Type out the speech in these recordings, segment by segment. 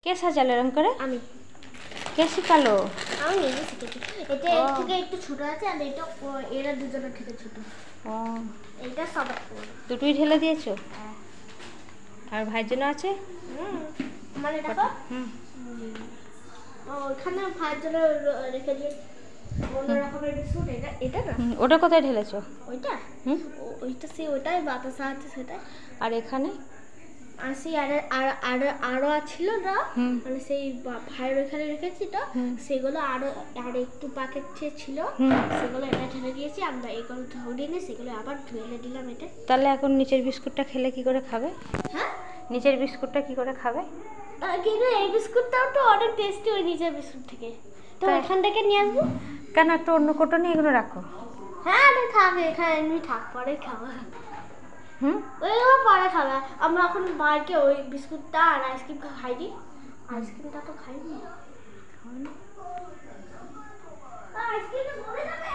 কে সাজালো এরকম করে? আমি। কে শিখালো? আমি নিজে শিখেছি। এটা এর থেকে একটু ছোট আছে আর এটা এরা দুজনের থেকে ছোট। ও, এইটা সবার বড়। দুটোই ঢেলে দিয়েছো? হ্যাঁ। আর ভাইয়ের জন্য আছে? মানে দেখো হুম। ওখানে ভাইয়ের জন্য রেখে দিয়ে অন্য রকমের বিস্কুট। এটা এটা না, ওটা কোথায় ঢেলেছো? ওইটা ওইটা সেই ওইটাই বাতাস আছে সেটা। আর এখানে আর সেই আরো ছিল না, মানে সেই ভাইয়ের ওইখানে রেখেছি তো, সেগুলো আর একটু প্যাকেট ছিল, সেগুলো এটা ঢেলে দিয়েছি। আমরা এগুলো ধরে নিয়ে সেগুলো আবার ঢেলে দিলাম এটা। তাহলে এখন নিচের বিস্কুটটা খেলে কি করে খাবে? হ্যাঁ, নিচের বিস্কুটটা কি করে খাবে? কিন্তু এই বিস্কুটটাও তো অনেক টেস্টি ওই নিচের বিস্কুট থেকে, তো এখান থেকে নিয়ে আসবো। কেন, একটা অন্য কোটো নিয়ে এগুলো রাখো। হ্যাঁ, আরে খাবে, এখানে এমনি থাক, পরে খাওয়া। ওইগুলো পরে খাবে। আমরা এখন বাইকে ওই বিস্কুটটা আর আইসক্রিমটা খাইনি। আইসক্রিমটা তো খাইনি। আইসক্রিমটা পড়ে যাবে।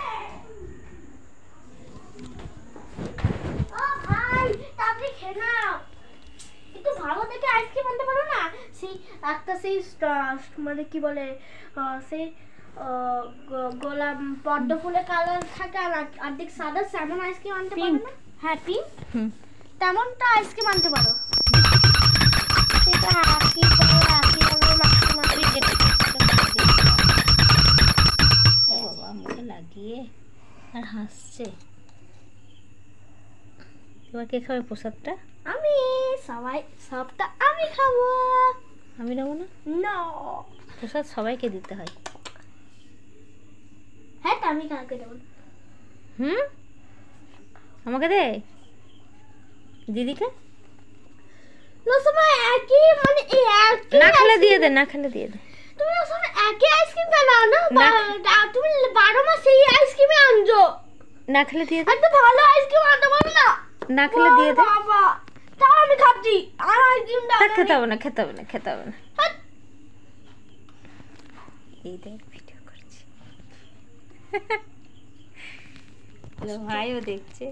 ও ভাই, তাড়াতাড়ি খেয়ে নাও। একটু ভালো দেখে আইসক্রিম আনতে পারো না? সেই একটা সেই মানে কি বলে, সেই গোলাপ পদ্ম ফুলের কালার থাকে আর অর্ধেক সাদা, সেমন আইসক্রিম আনতে পারো না? হ্যাঁ, পিঙ্ক। তেমনটা আইসক্রিম আনতে পারো। সেটা হাসি করে বাবা মুখে লাগিয়ে আর হাসছে। এবার কে খাবে প্রসাদটা? আমি। সবাই, সবটা আমি খাবো। আমি নেবো না। না, প্রসাদ সবাইকে দিতে হয়। হ্যাঁ, আমি কাকে দেবো? আমাকে দে, দিদিকে। না, সময় একই, মানে এই একই। না খেলে দিয়ে দে, না খেলে দিয়ে দে। তুমি সব একই আইসক্রিম বানাও না, তুমি 12 মাস এই আইসক্রিমে আনছো। না খেলে দিয়ে দে। একটা ভালো আইসক্রিম আনতে পারো না? না খেলে দিয়ে দে। বাবা, তাও আমি খাচ্ছি। আর আইসক্রিম দাও। খেতে হবে না, খেতে হবে না, খেতে হবে না। এই দেখ ভিডিও করছি। ভাইও দেখছে।